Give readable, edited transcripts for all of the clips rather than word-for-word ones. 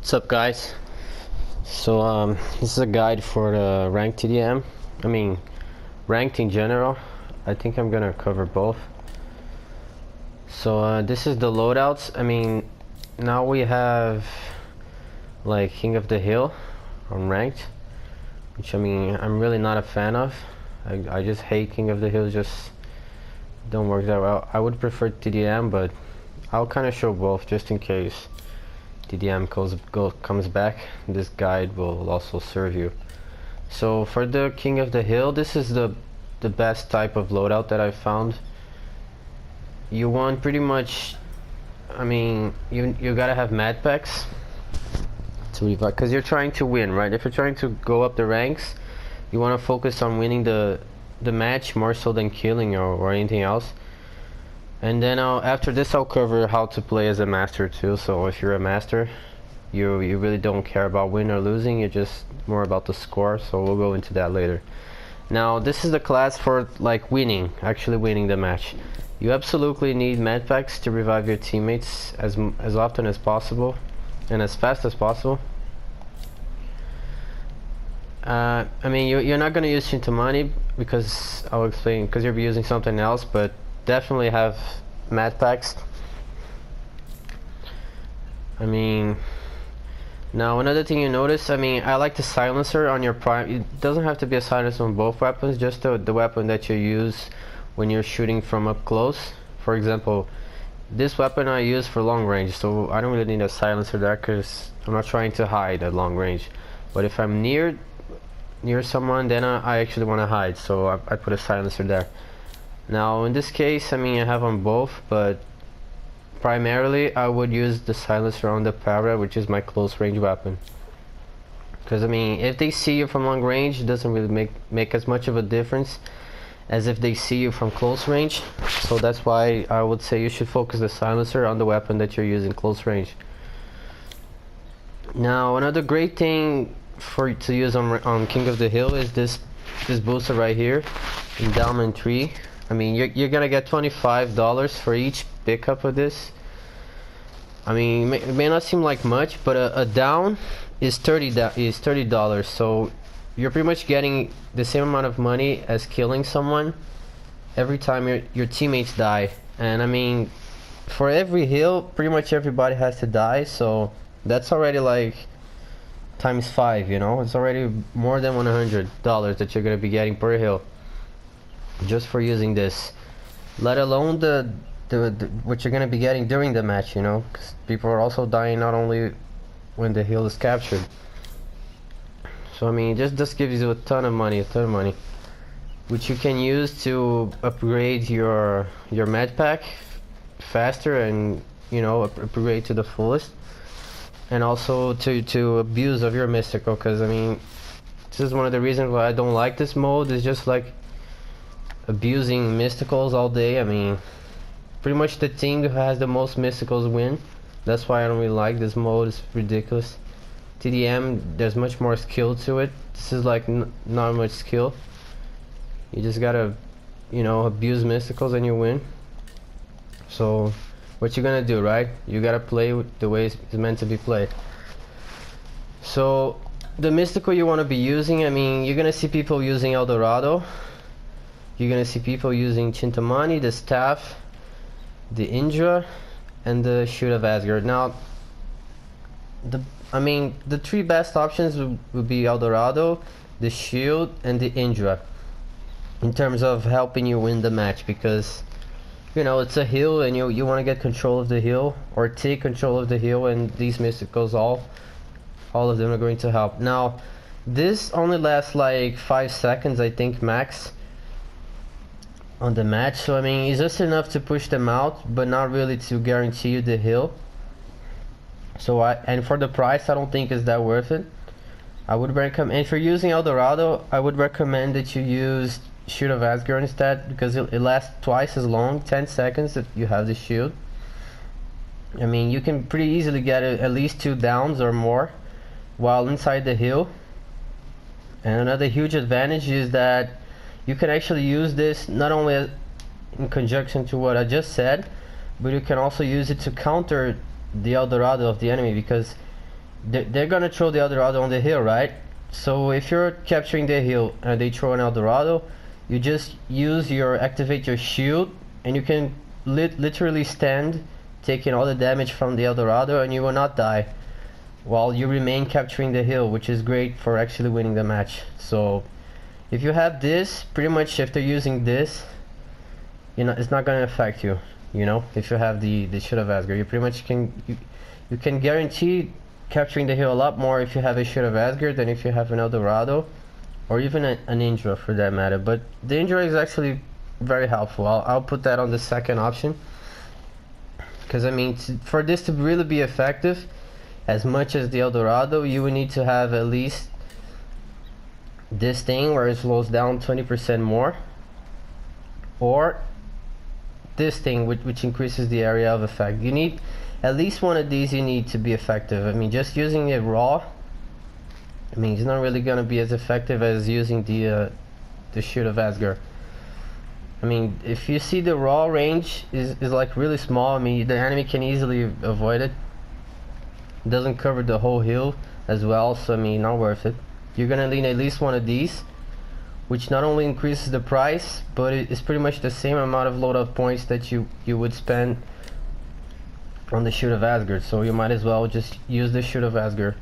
What's up, guys? So this is a guide for the ranked TDM. I mean ranked in general. I think I'm gonna cover both. So this is the loadouts. I mean, now we have like King of the Hill on ranked, which I mean I'm really not a fan of. I just hate King of the Hill, just don't work that well. I would prefer TDM, but I'll kind of show both just in case TDM comes back. This guide will also serve you. So for the King of the Hill, this is the best type of loadout that I found. You want pretty much, I mean, you gotta have mad packs to revive, because you're trying to win, right? If you're trying to go up the ranks, you want to focus on winning the match more so than killing or anything else. And then after this I'll cover how to play as a master too. So if you're a master, you really don't care about win or losing, you're just more about the score, so we'll go into that later. Now this is the class for like winning, actually winning the match. You absolutely need med packs to revive your teammates as often as possible and as fast as possible. I mean you're not going to use Shintamani because I'll explain, because you'll be using something else, but definitely have mad packs. I mean, now another thing you notice, I mean, I like the silencer on your prime. It doesn't have to be a silencer on both weapons, just the weapon that you use when you're shooting from up close. For example, this weapon I use for long range, so I don't really need a silencer there because I'm not trying to hide at long range. But if I'm near someone, then I actually want to hide, so I put a silencer there. Now in this case, I mean I have on both, but primarily I would use the silencer on the Para, which is my close range weapon. Because I mean, if they see you from long range, it doesn't really make as much of a difference as if they see you from close range. So that's why I would say you should focus the silencer on the weapon that you're using close range. Now another great thing to use on King of the Hill is this booster right here, Endowment 3. I mean, you're gonna get $25 for each pickup of this. I mean, it may not seem like much, but a down is $30. So you're pretty much getting the same amount of money as killing someone every time your teammates die. And I mean, for every hill, pretty much everybody has to die. So that's already like times 5. You know, it's already more than $100 that you're gonna be getting per hill, just for using this, let alone the what you're gonna be getting during the match, you know, because people are also dying not only when the hill is captured. So I mean, just gives you a ton of money, which you can use to upgrade your med pack faster, and you know, upgrade to the fullest, and also to abuse of your mystical. Because I mean, this is one of the reasons why I don't like this mode. Is just like abusing mysticals all day. I mean, pretty much the team who has the most mysticals win. That's why I don't really like this mode. It's ridiculous. TDM, there's much more skill to it. This is like not much skill. You just gotta, you know, abuse mysticals and you win. So what you gonna do, right? You gotta play the way it's meant to be played. So the mystical you want to be using, I mean, you're gonna see people using Eldorado. You're gonna see people using Chintamani, the staff, the Indra, and the Shoot of Asgard. Now, I mean, the 3 best options would be Eldorado, the Shield, and the Indra, in terms of helping you win the match, because you know it's a hill and you want to get control of the hill or take control of the hill, and these mysticals, all of them are going to help. Now, this only lasts like 5 seconds, I think, max on the match, so I mean it's just enough to push them out, but not really to guarantee you the hill. So and for the price, I don't think it's that worth it. I would recommend, if you're using Eldorado, I would recommend that you use Shoot of Asgard instead, because it lasts twice as long, 10 seconds if you have the shield. I mean, you can pretty easily get at least 2 downs or more while inside the hill. And another huge advantage is that you can actually use this not only in conjunction to what I just said, but you can also use it to counter the Eldorado of the enemy, because they're gonna throw the Eldorado on the hill, right? So if you're capturing the hill and they throw an Eldorado, you just activate your shield, and you can literally stand, taking all the damage from the Eldorado, and you will not die, while you remain capturing the hill, which is great for actually winning the match. So if you have this, pretty much if they're using this, you know, it's not gonna affect you. You know, if you have the Shield of Asgard, you pretty much you can guarantee capturing the hill a lot more if you have a Shield of Asgard than if you have an Eldorado, or even an Indra for that matter. But the Indra is actually very helpful. I'll put that on the second option, because I mean, for this to really be effective, as much as the Eldorado, you would need to have at least this thing where it slows down 20% more, or this thing which increases the area of effect. You need at least one of these. You need to be effective. I mean, just using it raw, I mean, it's not really gonna be as effective as using the Shield of Asgard. I mean, if you see the raw range is like really small, I mean, the enemy can easily avoid it. It doesn't cover the whole hill as well, so I mean, not worth it. You're gonna need at least one of these, which not only increases the price, but it's pretty much the same amount of loadout points that you would spend on the Shield of Asgard. So you might as well just use the Shield of Asgard.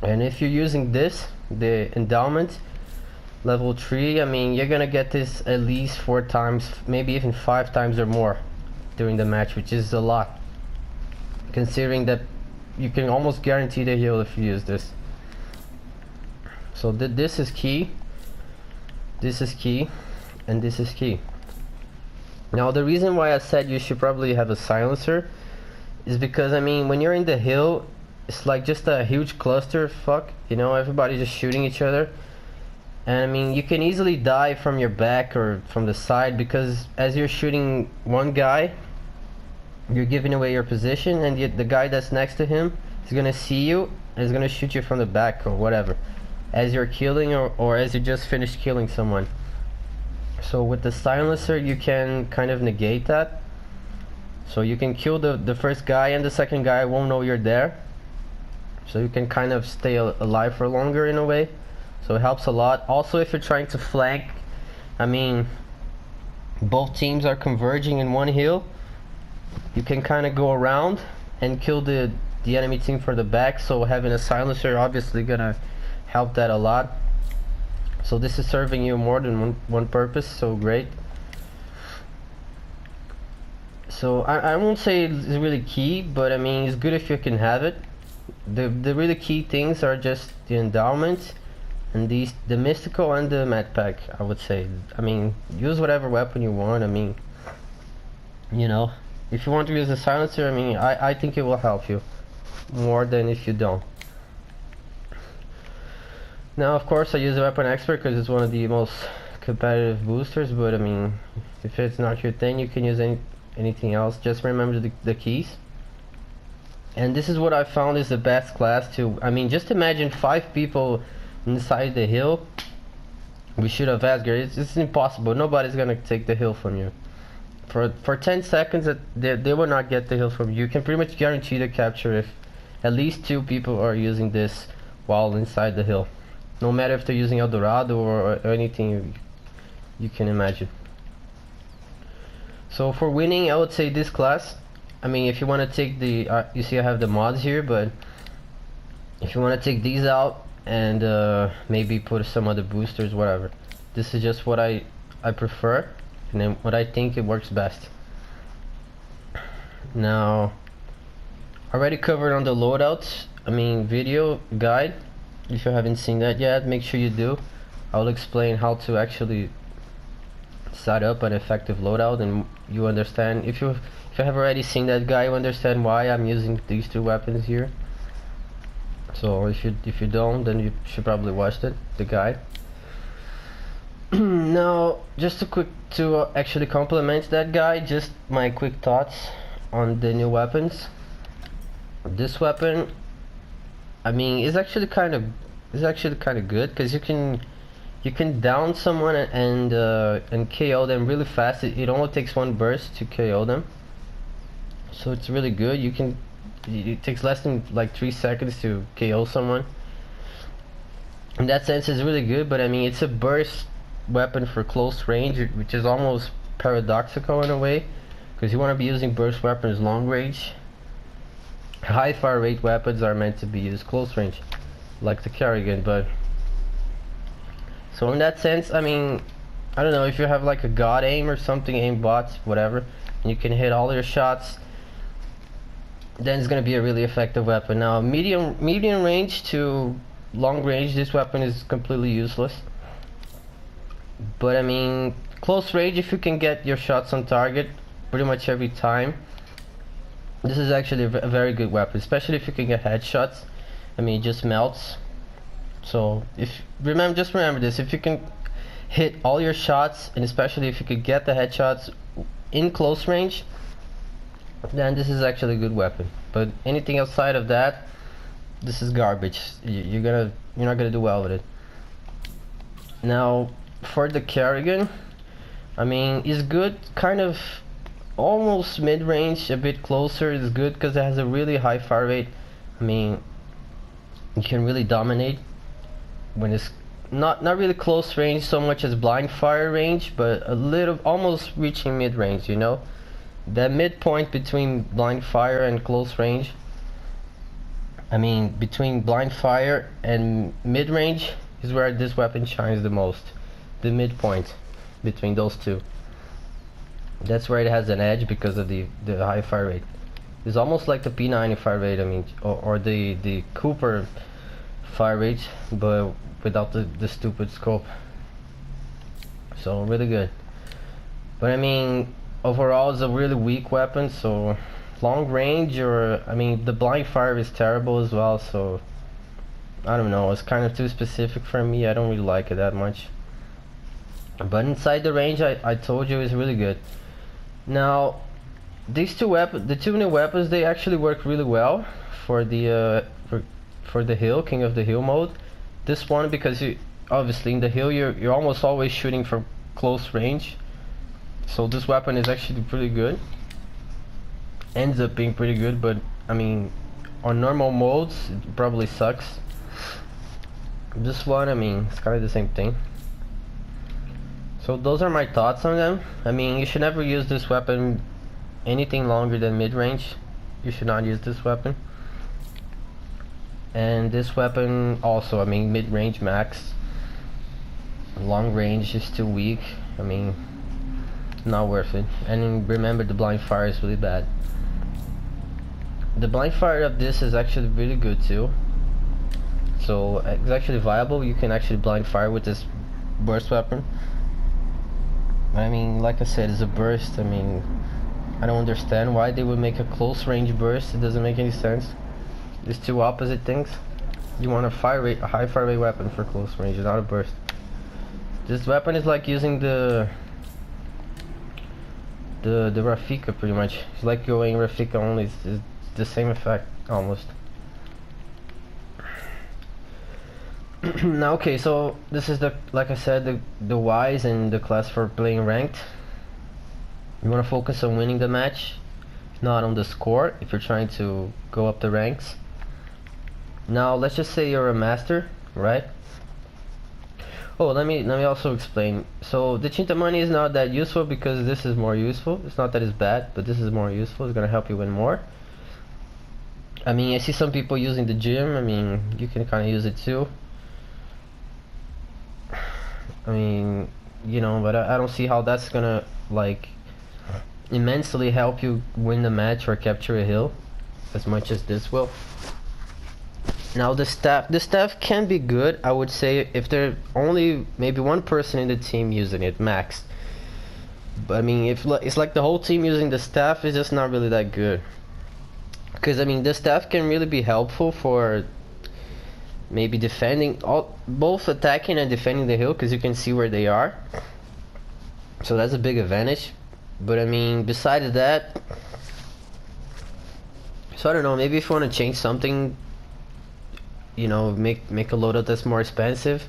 And if you're using this, the endowment level 3, I mean, you're gonna get this at least 4 times, maybe even 5 times or more during the match, which is a lot, considering that you can almost guarantee the heal if you use this. So this is key, this is key, and this is key. Now the reason why I said you should probably have a silencer is because, I mean, when you're in the hill, it's like just a huge cluster fuck, you know, everybody just shooting each other. And I mean, you can easily die from your back or from the side, because as you're shooting one guy, you're giving away your position, and the guy that's next to him is gonna see you and is gonna shoot you from the back or whatever, as you're killing or as you just finished killing someone. So with the silencer, you can kind of negate that. So you can kill the first guy, and the second guy won't know you're there. So you can kind of stay alive for longer in a way. So it helps a lot. Also, if you're trying to flank, I mean, both teams are converging in one hill, you can kind of go around and kill the enemy team from the back. So having a silencer obviously gonna help that a lot. So this is serving you more than one purpose, so great. So I won't say it's really key, but I mean, it's good if you can have it. The really key things are just the endowment and the mystical and the med pack, I would say. I mean, use whatever weapon you want. I mean, you know, if you want to use a silencer, I mean, I think it will help you more than if you don't. Now, of course, I use a weapon expert because it's one of the most competitive boosters, but I mean, if it's not your thing, you can use anything else. Just remember the keys. And this is what I found is the best class to, I mean, just imagine 5 people inside the hill. We should have Asgard. It's impossible. Nobody's gonna take the hill from you. For 10 seconds, they will not get the hill from you. You can pretty much guarantee the capture if at least 2 people are using this while inside the hill. No matter if they're using Eldorado or anything you can imagine. So for winning, I would say this class. I mean, if you want to take the, you see I have the mods here, but if you want to take these out and maybe put some other boosters, whatever. This is just what I prefer, and then what I think it works best. Now, already covered on the loadouts, I mean, video guide. If you haven't seen that yet, make sure you do. I'll explain how to actually set up an effective loadout, and you understand. If you have already seen that guy, you understand why I'm using these 2 weapons here. So if you don't, then you should probably watch the guide. Now, just to actually complement that guide, just my quick thoughts on the new weapons. This weapon, I mean, is actually kind of good, because you can down someone and KO them really fast. It only takes 1 burst to KO them, so it's really good. You can It takes less than like 3 seconds to KO someone. In that sense, it's really good, but I mean, it's a burst weapon for close range, which is almost paradoxical in a way, because you want to be using burst weapons long range. High fire rate weapons are meant to be used close range, like the Carrigan. But so in that sense, I mean, I don't know, if you have like a god aim or something, aim bots, whatever, and you can hit all your shots, then it's gonna be a really effective weapon. Now, medium range to long range, this weapon is completely useless. But I mean, close range, if you can get your shots on target pretty much every time, this is actually a very good weapon, especially if you can get headshots. I mean, it just melts. So just remember this: if you can hit all your shots, and especially if you could get the headshots in close range, then this is actually a good weapon. But anything outside of that, this is garbage. You're not gonna do well with it. Now, for the Carrigan, I mean, it's good, kind of almost mid-range, a bit closer. It's good because it has a really high fire rate. I mean, you can really dominate when it's not really close range so much as blind fire range, but a little, almost reaching mid-range, you know, that midpoint between blind fire and close range. I mean, between blind fire and mid-range is where this weapon shines the most. The midpoint between those two, that's where it has an edge because of the high fire rate. It's almost like the P90 fire rate, I mean, or the Cooper fire rate, but without the stupid scope. So really good. But I mean, overall it's a really weak weapon. So long range, or I mean, the blind fire is terrible as well. So I don't know, it's kind of too specific for me. I don't really like it that much. But inside the range, I told you, is really good. Now, these two weapons, the two new weapons, they actually work really well for the for the hill, King of the Hill mode. This one, because you obviously in the hill you're almost always shooting from close range, so this weapon is actually pretty good. Ends up being pretty good, but I mean, on normal modes it probably sucks. This one, I mean, it's kind of the same thing. So those are my thoughts on them. I mean, you should never use this weapon anything longer than mid-range. You should not use this weapon. And this weapon also, I mean, mid-range max. Long range is too weak. I mean, not worth it. And remember, the blind fire is really bad. The blind fire of this is actually really good too. So it's actually viable. You can actually blind fire with this burst weapon. I mean, like I said, it's a burst. I mean, I don't understand why they would make a close range burst. It doesn't make any sense. It's two opposite things. You want a high fire rate weapon for close range, not a burst. This weapon is like using the Rafika pretty much. It's like going Rafika only. It's the same effect almost. Now, okay, so this is like I said, the whys and the class for playing ranked. You want to focus on winning the match, not on the score, if you're trying to go up the ranks. Now, let's just say you're a master, right? Oh, let me also explain. So the Chintamani is not that useful because this is more useful. It's not that it's bad, but this is more useful. It's gonna help you win more. I mean, I see some people using the gym. I mean, you can kind of use it too. I mean, you know, but I don't see how that's gonna like immensely help you win the match or capture a hill as much as this will. Now the staff can be good, I would say, if there's only maybe one person in the team using it max. But I mean, if it's like the whole team using the staff, is just not really that good. Because I mean, the staff can really be helpful for maybe defending, both attacking and defending the hill, because you can see where they are. So that's a big advantage. But I mean, besides that, so I don't know, maybe if you want to change something, you know, make a loadout that's more expensive,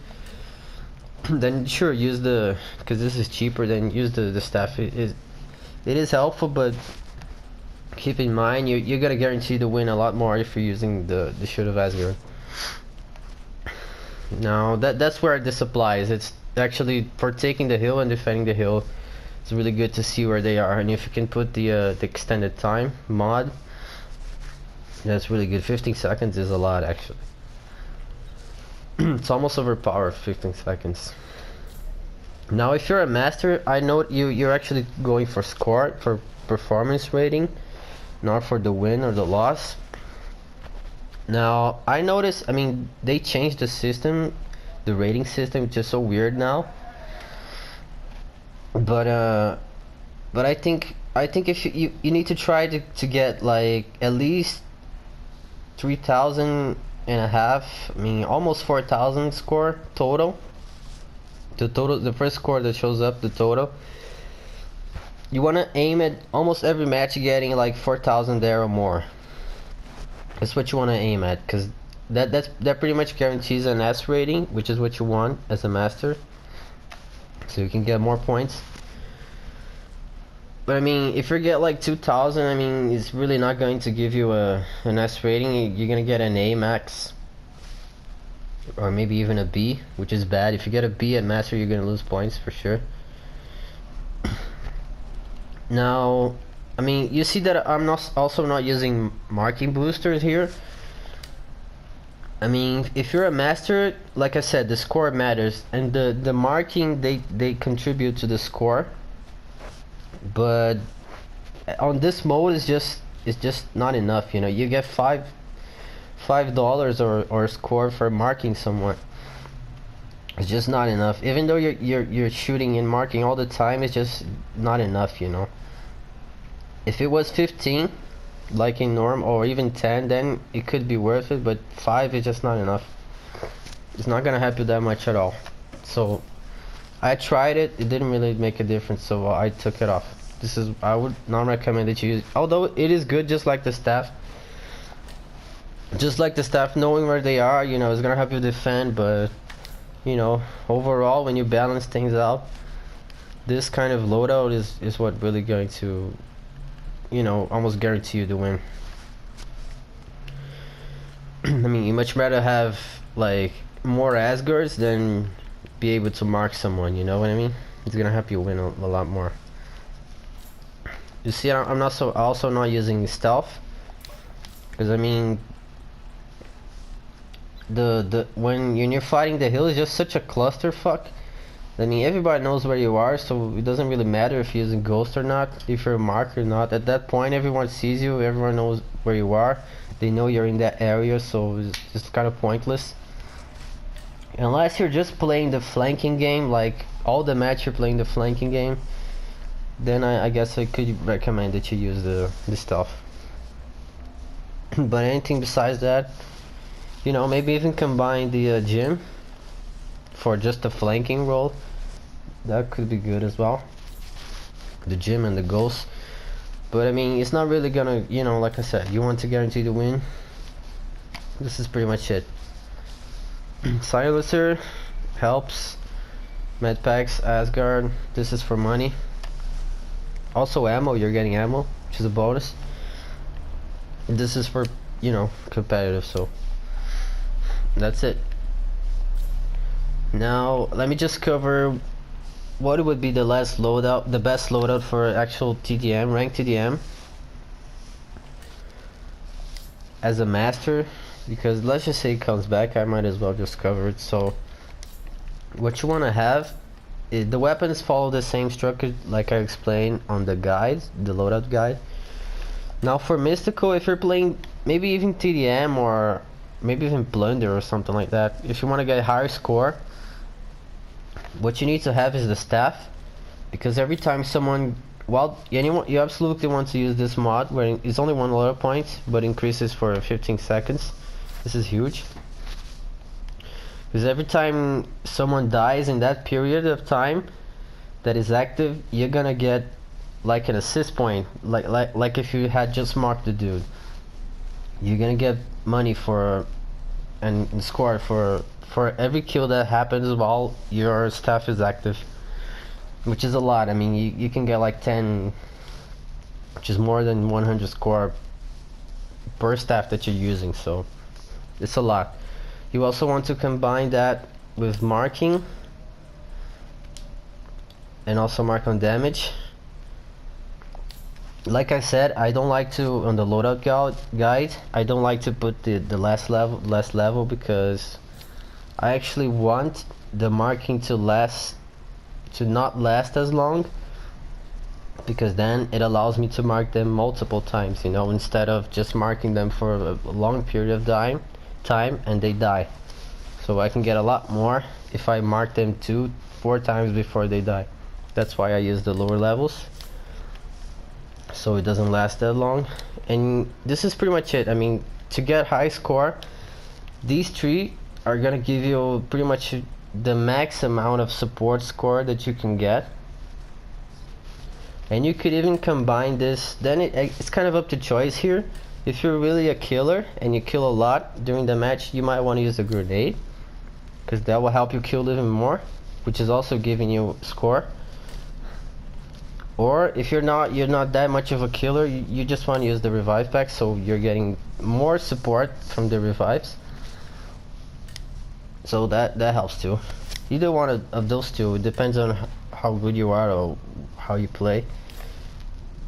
then sure, use because this is cheaper, then use the staff. It is helpful, but keep in mind you're gonna guarantee to win a lot more if you're using the Shield of Asgard. Now that's where this applies. It's actually for taking the hill and defending the hill. It's really good to see where they are, and if you can put the extended time mod, that's really good. 15 seconds is a lot actually. It's almost overpowered 15 seconds. Now if you're a master, I know you're actually going for score, for performance rating, not for the win or the loss. Now I noticed, I mean, they changed the system, the rating system, which is so weird now. But I think if you need to try to get like at least 3,000 and a half, I mean almost 4,000 score total. The first score that shows up, the total. You want to aim at almost every match getting like 4,000 there or more. That's what you want to aim at, because that pretty much guarantees an S rating, which is what you want as a master, so you can get more points. But I mean, if you get like 2,000, I mean, it's really not going to give you an S rating. You're gonna get an A max, or maybe even a B, which is bad. If you get a B at master, you're gonna lose points for sure. Now, I mean, you see that I'm also not using marking boosters here. I mean, if you're a master, like I said, the score matters, and the marking, they contribute to the score. But on this mode, it's just not enough. You know, you get $5 or score for marking someone. It's just not enough. Even though you're shooting and marking all the time, it's just not enough. You know. If it was 15, like in norm, or even 10, then it could be worth it. But 5 is just not enough. It's not gonna help you that much at all. So I tried it. It didn't really make a difference. So I took it off. I would not recommend that you use. Although it is good, just like the staff. Just like the staff, knowing where they are, you know, it's gonna help you defend. But you know, overall, when you balance things out, this kind of loadout is what really going to, you know, almost guarantee you to win. I mean, you much rather have like more Asgards than be able to mark someone, you know what I mean? It's gonna help you win a lot more. You see, I'm also not using stealth, because I mean, when you're fighting the hill, is just such a clusterfuck. I mean, everybody knows where you are, so it doesn't really matter if you're using ghost or not, if you're a mark or not. At that point, everyone sees you, everyone knows where you are, they know you're in that area, so it's just kind of pointless. Unless you're just playing the flanking game, like all the match you're playing the flanking game, then I guess I could recommend that you use the stealth. But anything besides that, you know, maybe even combine the gym for just the flanking role. That could be good as well, the gym and the ghost. But I mean, it's not really gonna, you know, like I said, you want to guarantee the win. This is pretty much it. Silencer helps, med packs, Asgard, this is for money. Also ammo, you're getting ammo, which is a bonus. This is for, you know, competitive, so that's it. Now let me just cover what would be the best loadout for actual TDM, ranked TDM as a master, because let's just say it comes back, I might as well just cover it. So what you want to have is the weapons follow the same structure like I explained on the guides, the loadout guide. Now for mystical, if you're playing maybe even TDM or maybe even plunder or something like that, if you want to get a higher score, what you need to have is the staff, because every time someone, well, you absolutely want to use this mod where it's only one loadout point but increases for 15 seconds. This is huge, because every time someone dies in that period of time that is active, you're gonna get like an assist point, like if you had just marked the dude. You're gonna get money for and score for every kill that happens while your staff is active, which is a lot. I mean, you can get like 10 which is more than 100 score per staff that you're using, so it's a lot. You also want to combine that with marking and also mark on damage. Like I said, I don't like to, on the loadout guide, I don't like to put the last level because I actually want the marking to not last as long, because then it allows me to mark them multiple times, you know, instead of just marking them for a long period of time and they die. So I can get a lot more if I mark them 2-4 times before they die. That's why I use the lower levels, so it doesn't last that long. And this is pretty much it. I mean, to get high score, these 3 are gonna give you pretty much the max amount of support score that you can get. And you could even combine this, then it's kind of up to choice here. If you're really a killer and you kill a lot during the match, you might want to use a grenade, because that will help you kill even more, which is also giving you score. Or if you're not that much of a killer, you just want to use the revive pack, so you're getting more support from the revives. So that helps too. Either one of those two, it depends on how good you are or how you play.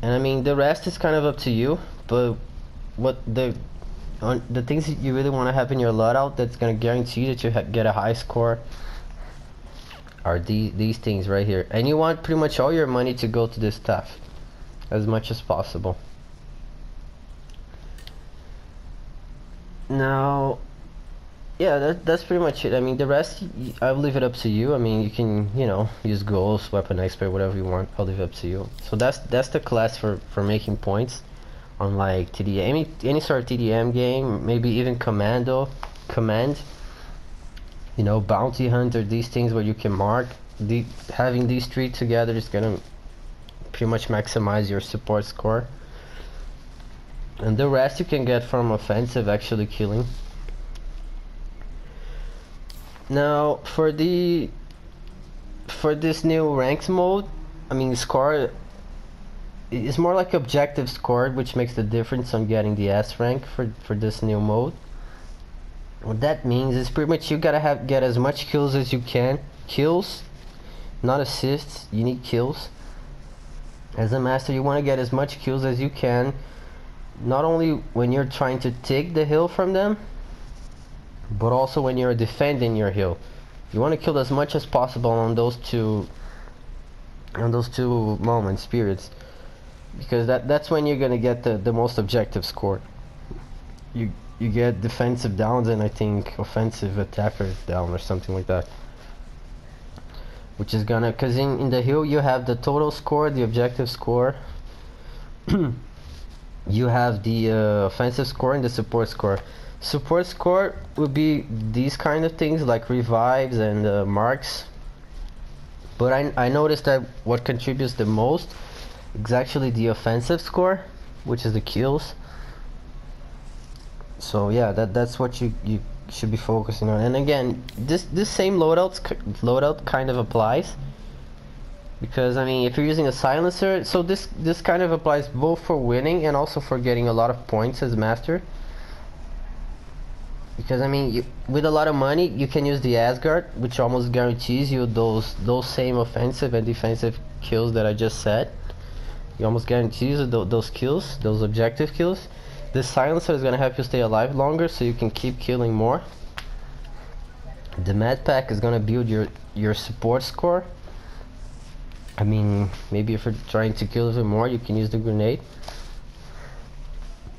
And I mean, the rest is kind of up to you, but what the things that you really want to have in your loadout that's going to guarantee that you get a high score are these things right here. And you want pretty much all your money to go to this stuff as much as possible. Now, yeah, that's pretty much it. I mean, the rest, I'll leave it up to you. I mean, you can, you know, use goals, weapon expert, whatever you want. I'll leave it up to you. So that's the class for making points on like TDM, any sort of TDM game, maybe even command, you know, bounty hunter, these things where you can mark. Having these 3 together is gonna pretty much maximize your support score. And the rest you can get from offensive, actually killing. Now for this new ranks mode, I mean, score is more like objective score, which makes the difference on getting the S rank for this new mode. What that means is pretty much you gotta get as much kills as you can. Kills, not assists, you need kills. As a master, you want to get as much kills as you can, not only when you're trying to take the hill from them, but also when you're defending your hill. You want to kill as much as possible on those two moments, periods, because that's when you're gonna get the most objective score. You get defensive downs and I think offensive attacker down or something like that, which is gonna, because in the hill you have the total score, the objective score, you have the offensive score and the support score. Support score would be these kind of things like revives and marks, but I noticed that what contributes the most is actually the offensive score, which is the kills. So yeah, that's what you should be focusing on. And again, this same loadout kind of applies, because I mean, if you're using a silencer, so this kind of applies both for winning and also for getting a lot of points as master. Because I mean, with a lot of money, you can use the Asgard, which almost guarantees you those same offensive and defensive kills that I just said. You almost guarantees those kills, those objective kills. This silencer is gonna help you stay alive longer, so you can keep killing more. The med pack is gonna build your support score. I mean, maybe if you're trying to kill even more, you can use the grenade.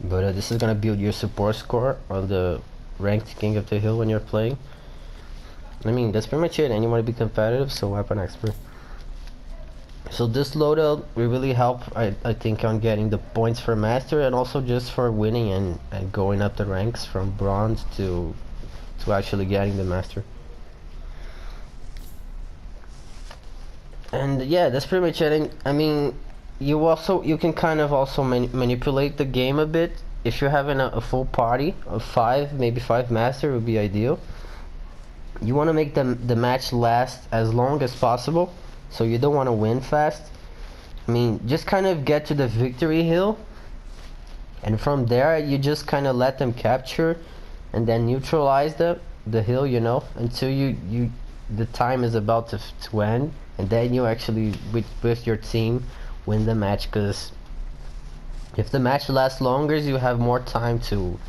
But this is gonna build your support score on the ranked King of the Hill when you're playing. I mean, that's pretty much it. And you want to be competitive, so weapon expert. So this loadout will really help, I think, on getting the points for master, and also just for winning and going up the ranks from bronze to actually getting the master. And yeah, that's pretty much it. And, I mean, you can kind of also manipulate the game a bit. If you're having a full party of 5, maybe 5 master would be ideal. You want to make the match last as long as possible, so you don't want to win fast. I mean, just kind of get to the victory hill, and from there you just kind of let them capture and then neutralize the hill, you know, until the time is about to end, and then you actually with your team win the match. Because if the match lasts longer, you have more time to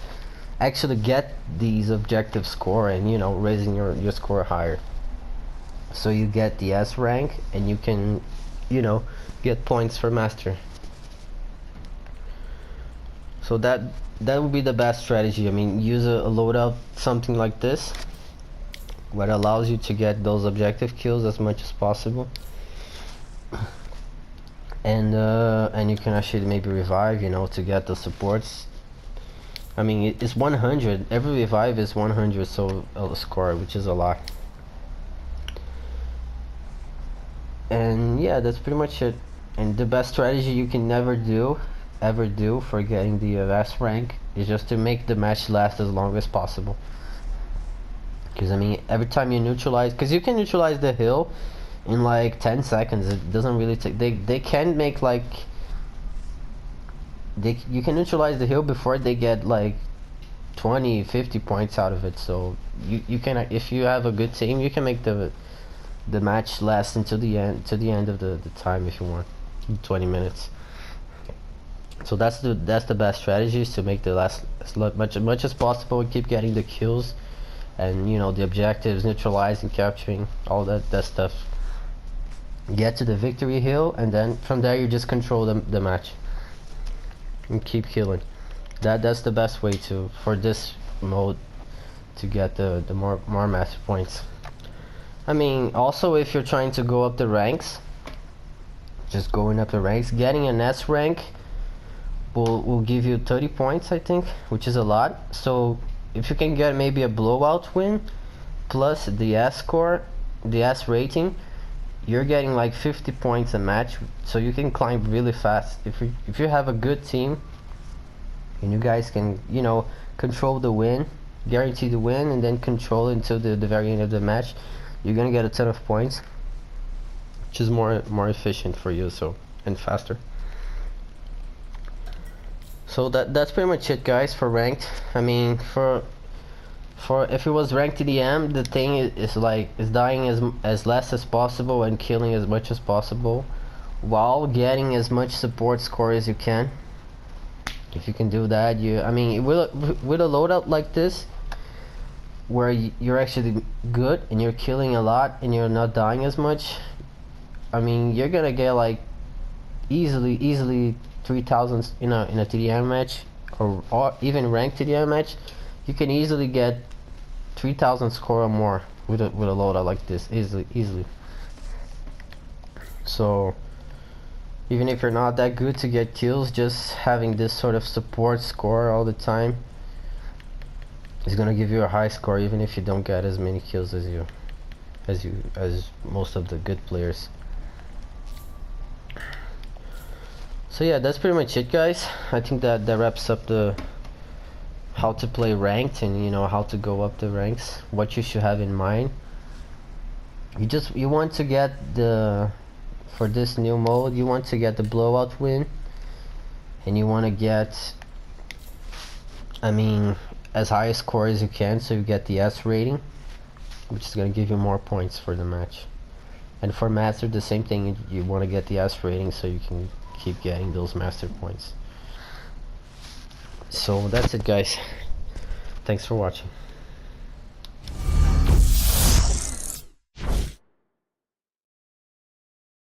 actually get these objective score and, you know, raising your score higher, so you get the S rank and you can, you know, get points for master. So that would be the best strategy. I mean, use a loadout something like this, what allows you to get those objective kills as much as possible, and you can actually maybe revive, you know, to get the supports. I mean, it's 100. Every revive is 100, so score, which is a lot. And yeah, that's pretty much it. And the best strategy you can ever do for getting the S rank is just to make the match last as long as possible. Because I mean, every time you neutralize, because you can neutralize the hill in like 10 seconds. It doesn't really take. They can make like you can neutralize the hill before they get like 20-50 points out of it. So you can, if you have a good team, you can make the match last until the end of the time if you want, 20 minutes. So that's the best strategy, is to make the last as much as possible and keep getting the kills, and, you know, the objectives, neutralizing, capturing, all that stuff. Get to the victory hill, and then from there you just control the match and keep killing. That's the best way for this mode to get the more master points. I mean, also if you're trying to go up the ranks, just going up the ranks, getting an S rank will give you 30 points, I think, which is a lot. So if you can get maybe a blowout win plus the S score, the S rating, you're getting like 50 points a match, so you can climb really fast. If you have a good team and you guys can, you know, control the win, guarantee the win, and then control it until the very end of the match, you're gonna get a ton of points, which is more efficient for you, so, and faster. So that's pretty much it, guys, for ranked. I mean, for if it was ranked TDM, the thing is dying as less as possible and killing as much as possible, while getting as much support score as you can. If you can do that, I mean, with a loadout like this, where you're actually good and you're killing a lot and you're not dying as much, I mean, you're gonna get like easily 3,000 in a TDM match, or even ranked TDM match. You can easily get 3,000 score or more with a loadout like this, easily. So even if you're not that good to get kills, just having this sort of support score all the time is gonna give you a high score, even if you don't get as many kills as most of the good players. So yeah, that's pretty much it, guys. I think that wraps up the how to play ranked, and, you know, how to go up the ranks, what you should have in mind. You want to get for this new mode, you want to get the blowout win, and you want to get, I mean, as high a score as you can, so you get the S rating, which is going to give you more points for the match. And for master, the same thing, you want to get the S rating so you can keep getting those master points. So that's it, guys. Thanks for watching.